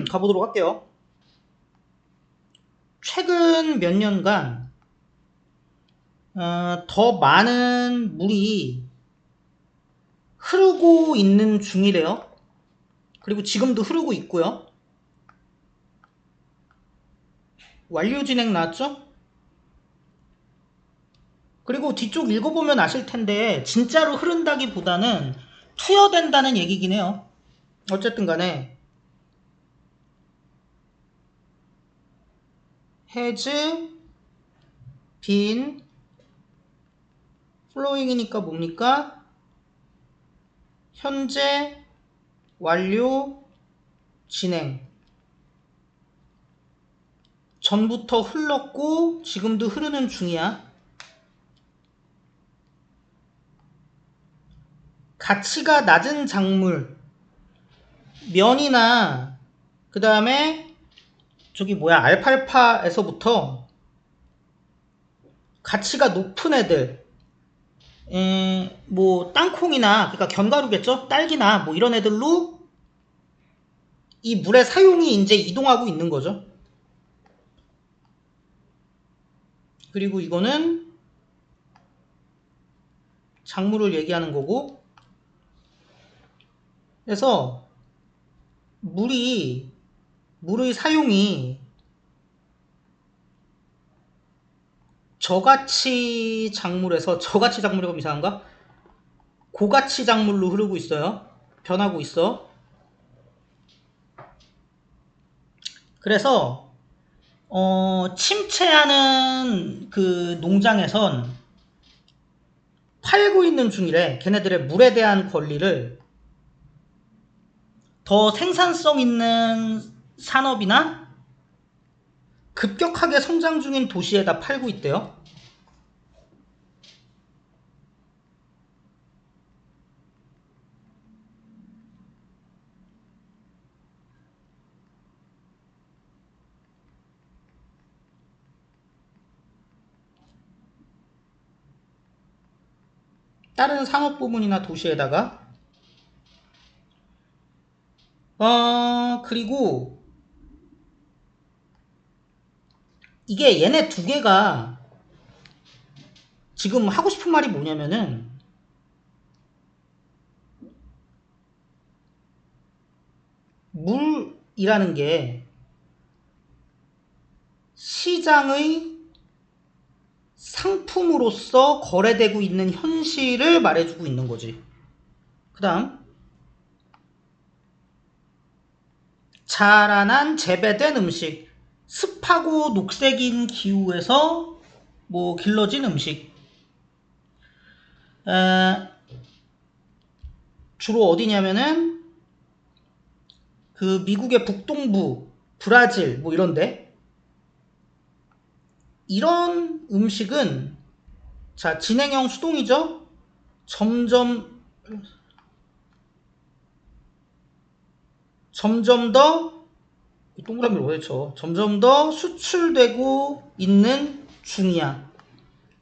가보도록 할게요. 최근 몇 년간 더 많은 물이 흐르고 있는 중이래요. 그리고 지금도 흐르고 있고요. 완료 진행 나왔죠? 그리고 뒤쪽 읽어보면 아실 텐데 진짜로 흐른다기보다는 투여된다는 얘기긴 해요. 어쨌든 간에 has been flowing이니까 뭡니까? 현재 완료 진행. 전부터 흘렀고 지금도 흐르는 중이야. 가치가 낮은 작물, 면이나 그 다음에 저기 뭐야 알팔파에서부터 가치가 높은 애들, 뭐 땅콩이나 그러니까 견과류겠죠? 딸기나 뭐 이런 애들로 이 물의 사용이 이제 이동하고 있는 거죠. 그리고 이거는 작물을 얘기하는 거고, 그래서 물의 사용이 저가치 작물에서 저가치 작물이라고 이상한가? 고가치 작물로 흐르고 있어요. 변하고 있어. 그래서 침체하는 그 농장에선 팔고 있는 중이래. 걔네들의 물에 대한 권리를 더 생산성 있는 산업이나 급격하게 성장 중인 도시에다 팔고 있대요. 다른 산업 부문이나 도시에다가. 그리고 이게 얘네 두 개가 지금 하고 싶은 말이 뭐냐면은 물이라는 게 시장의 상품으로서 거래되고 있는 현실을 말해주고 있는 거지. 그 다음 자라난 재배된 음식, 습하고 녹색인 기후에서 뭐 길러진 음식. 주로 어디냐면은 그 미국의 북동부, 브라질 뭐 이런데, 이런 음식은 자 진행형 수동이죠. 점점 더 동그라미를 어디 쳐? 점점 더 수출되고 있는 중이야.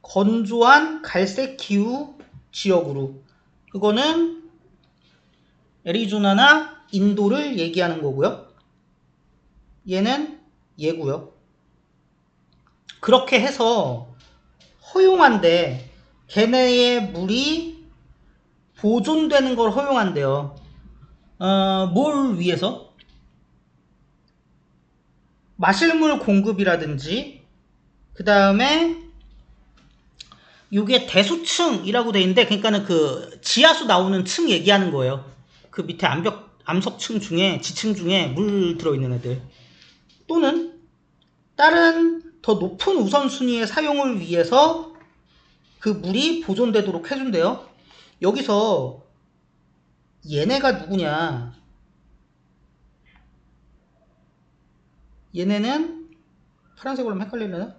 건조한 갈색 기후 지역으로. 그거는 애리조나나 인도를 얘기하는 거고요. 얘는 얘고요. 그렇게 해서 허용한데 걔네의 물이 보존되는 걸 허용한대요. 뭘 위해서? 마실 물 공급이라든지, 그 다음에 이게 대수층이라고 돼 있는데, 그러니까는 그 지하수 나오는 층 얘기하는 거예요. 그 밑에 암석층 중에 지층 중에 물 들어있는 애들, 또는 다른 더 높은 우선순위의 사용을 위해서 그 물이 보존되도록 해준대요. 여기서 얘네가 누구냐? 얘네는 파란색으로 하면 헷갈리려나?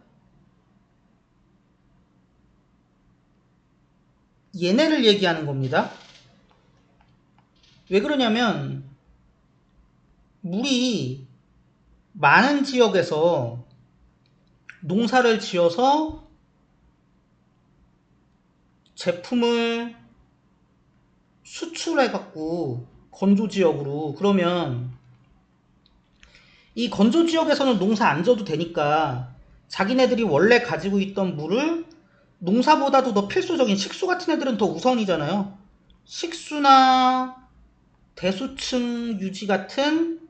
얘네를 얘기하는 겁니다. 왜 그러냐면 물이 많은 지역에서 농사를 지어서 제품을 수출해갖고 건조 지역으로, 그러면 이 건조 지역에서는 농사 안 져도 되니까 자기네들이 원래 가지고 있던 물을 농사보다도 더 필수적인 식수 같은 애들은 더 우선이잖아요. 식수나 대수층 유지 같은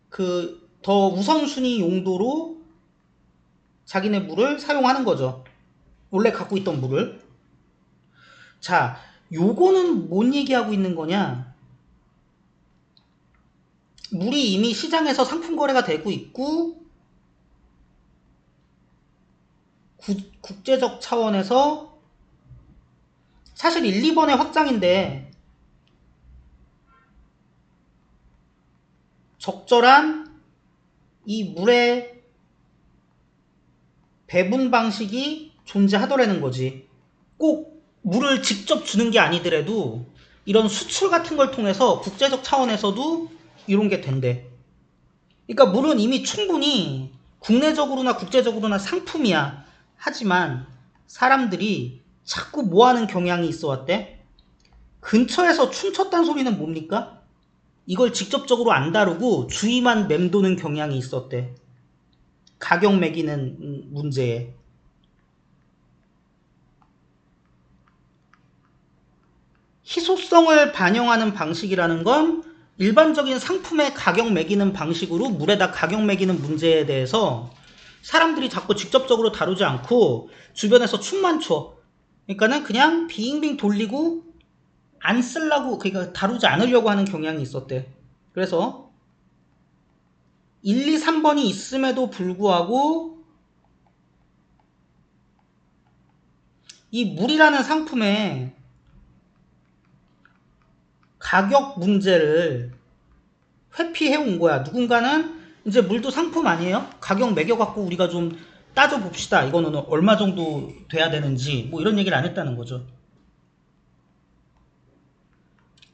그 더 우선순위 용도로 자기네 물을 사용하는 거죠. 원래 갖고 있던 물을. 자, 요거는 뭔 얘기하고 있는 거냐? 물이 이미 시장에서 상품 거래가 되고 있고 국제적 차원에서 사실 1, 2번의 확장인데 적절한 이 물의 배분 방식이 존재하더라는 거지. 꼭 물을 직접 주는 게 아니더라도 이런 수출 같은 걸 통해서 국제적 차원에서도 이런 게 된대. 그러니까 물은 이미 충분히 국내적으로나 국제적으로나 상품이야. 하지만 사람들이 자꾸 뭐하는 경향이 있어 왔대? 근처에서 춤췄단 소리는 뭡니까? 이걸 직접적으로 안 다루고 주위만 맴도는 경향이 있었대. 가격 매기는 문제에. 희소성을 반영하는 방식이라는 건 일반적인 상품의 가격 매기는 방식으로 물에다 가격 매기는 문제에 대해서 사람들이 자꾸 직접적으로 다루지 않고 주변에서 춤만 춰. 그러니까는 그냥 빙빙 돌리고 안 쓰려고, 그러니까 다루지 않으려고 하는 경향이 있었대. 그래서 1, 2, 3번이 있음에도 불구하고 이 물이라는 상품의 가격 문제를 회피해 온 거야. 누군가는 이제 물도 상품 아니에요? 가격 매겨갖고 우리가 좀 따져봅시다. 이거는 얼마 정도 돼야 되는지 뭐 이런 얘기를 안 했다는 거죠.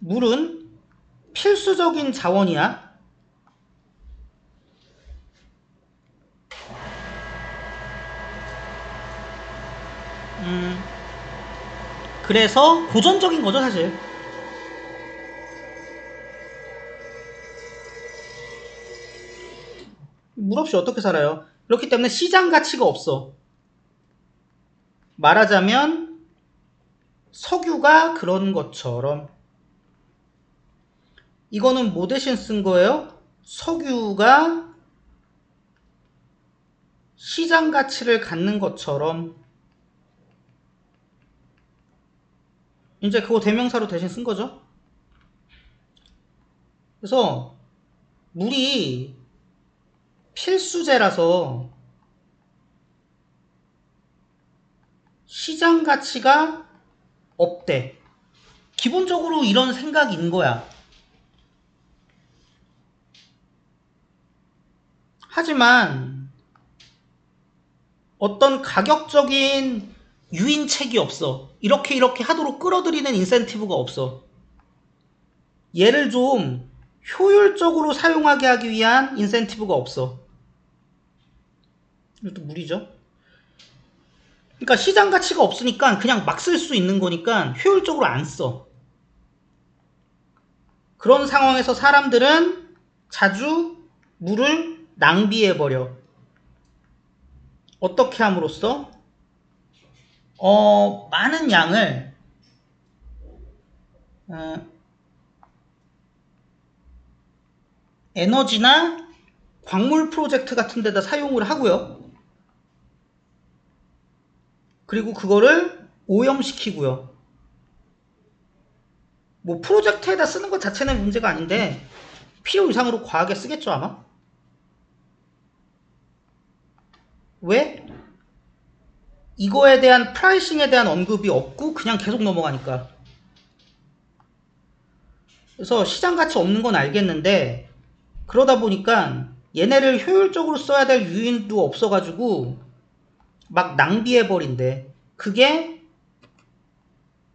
물은 필수적인 자원이야. 그래서 고전적인 거죠, 사실. 물 없이 어떻게 살아요? 그렇기 때문에 시장 가치가 없어. 말하자면 석유가 그런 것처럼. 이거는 뭐 대신 쓴 거예요? 석유가 시장 가치를 갖는 것처럼. 이제 그거 대명사로 대신 쓴 거죠. 그래서 물이 필수재라서 시장 가치가 없대. 기본적으로 이런 생각인 거야. 하지만 어떤 가격적인 유인책이 없어. 이렇게 하도록 끌어들이는 인센티브가 없어. 얘를 좀 효율적으로 사용하게 하기 위한 인센티브가 없어. 이것도 물이죠. 그러니까 시장 가치가 없으니까 그냥 막 쓸 수 있는 거니까 효율적으로 안 써. 그런 상황에서 사람들은 자주 물을 낭비해버려. 어떻게 함으로써? 많은 양을 에너지나 광물 프로젝트 같은 데다 사용을 하고요. 그리고 그거를 오염시키고요. 뭐 프로젝트에다 쓰는 것 자체는 문제가 아닌데 필요 이상으로 과하게 쓰겠죠 아마? 왜? 이거에 대한 프라이싱에 대한 언급이 없고 그냥 계속 넘어가니까. 그래서 시장 가치 없는 건 알겠는데 그러다 보니까 얘네를 효율적으로 써야 될 유인도 없어가지고 막 낭비해버린대. 그게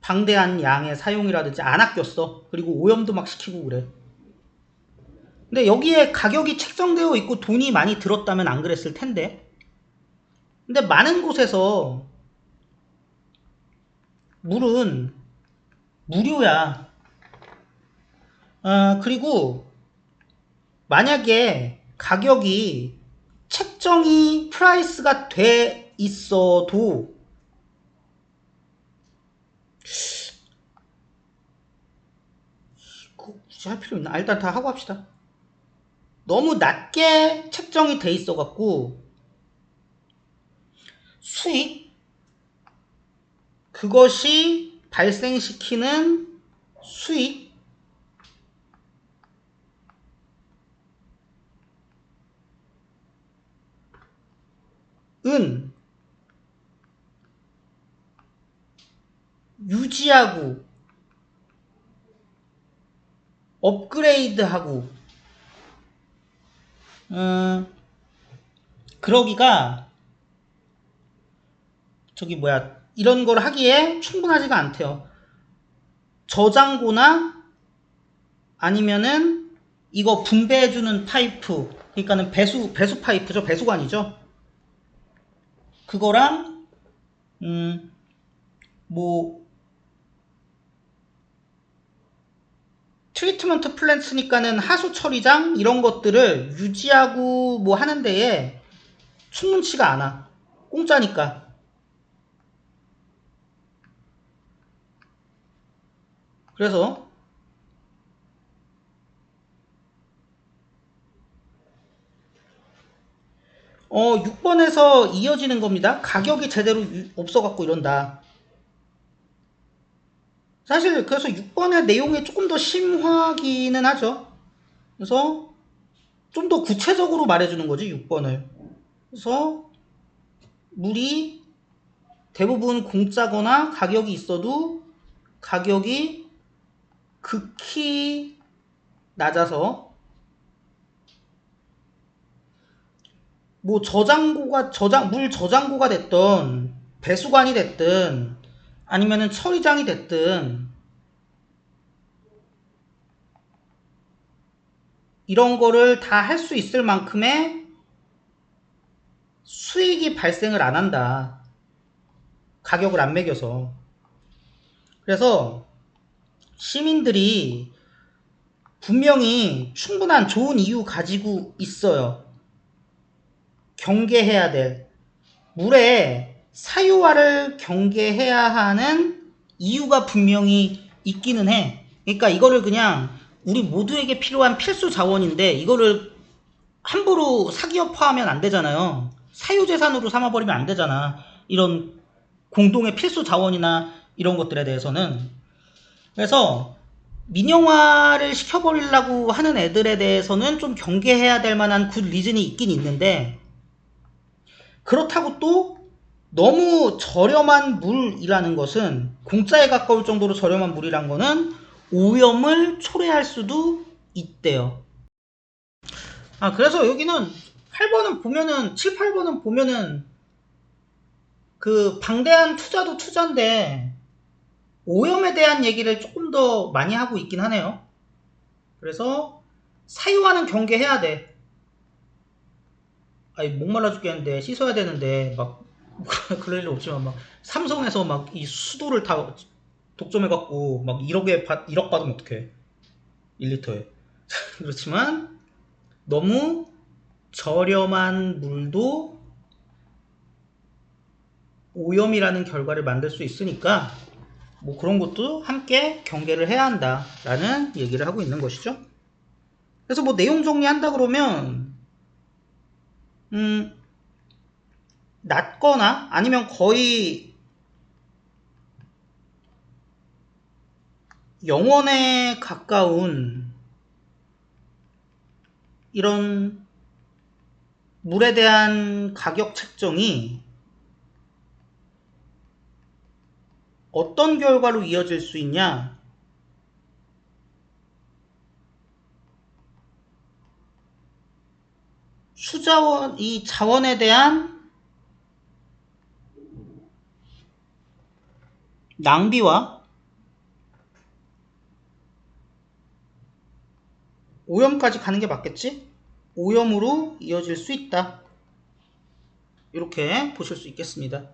방대한 양의 사용이라든지 안 아꼈어. 그리고 오염도 막 시키고 그래. 근데 여기에 가격이 책정되어 있고 돈이 많이 들었다면 안 그랬을 텐데. 근데 많은 곳에서 물은 무료야. 그리고 만약에 가격이 책정이 프라이스가 돼 있어도 굳이 할 필요 있나? 일단 다 하고 합시다. 너무 낮게 책정이 돼 있어 갖고 수익 그것이 발생시키는 수익은 유지하고 업그레이드하고 그러기가 저기 뭐야 이런 걸 하기에 충분하지가 않대요. 저장고나 아니면은 이거 분배해주는 파이프, 그러니까는 배수 파이프죠. 배수관이죠. 그거랑 뭐 트리트먼트 플랜트니까는 하수 처리장 이런 것들을 유지하고 뭐 하는 데에 충분치가 않아. 공짜니까. 그래서 6번에서 이어지는 겁니다. 가격이 제대로 없어갖고 이런다. 사실 그래서 6번의 내용이 조금 더 심화기는 하죠. 그래서 좀 더 구체적으로 말해주는 거지 6번을. 그래서 물이 대부분 공짜거나 가격이 있어도 가격이 극히 낮아서 뭐 물 저장고가 됐던 배수관이 됐든 아니면은 처리장이 됐든 이런 거를 다 할 수 있을 만큼의 수익이 발생을 안 한다. 가격을 안 매겨서. 그래서 시민들이 분명히 충분한 좋은 이유 가지고 있어요. 경계해야 될 물의 사유화를 경계해야 하는 이유가 분명히 있기는 해. 그러니까 이거를 그냥 우리 모두에게 필요한 필수 자원인데 이거를 함부로 사기업화하면 안 되잖아요. 사유재산으로 삼아버리면 안 되잖아. 이런 공동의 필수 자원이나 이런 것들에 대해서는. 그래서 민영화를 시켜버리려고 하는 애들에 대해서는 좀 경계해야 될 만한 굿 리즌이 있긴 있는데 그렇다고 또 너무 저렴한 물이라는 것은 공짜에 가까울 정도로 저렴한 물이란 거는 오염을 초래할 수도 있대요. 그래서 여기는 8번은 보면은 7, 8번은 보면은 그 방대한 투자도 투자인데 오염에 대한 얘기를 조금 더 많이 하고 있긴 하네요. 그래서 사유화는 경계해야 돼. 아니 목말라 죽겠는데 씻어야 되는데 막 그럴 일 없지만 막 삼성에서 막 이 수도를 다 독점해갖고 막 1억 받으면 어떡해 1리터에. 그렇지만 너무 저렴한 물도 오염이라는 결과를 만들 수 있으니까 뭐 그런 것도 함께 경계를 해야 한다라는 얘기를 하고 있는 것이죠. 그래서 뭐 내용 정리한다 그러면 낮거나 아니면 거의 영원에 가까운 이런 물에 대한 가격 책정이 어떤 결과로 이어질 수 있냐? 이 자원에 대한 낭비와 오염까지 가는 게 맞겠지? 오염으로 이어질 수 있다. 이렇게 보실 수 있겠습니다.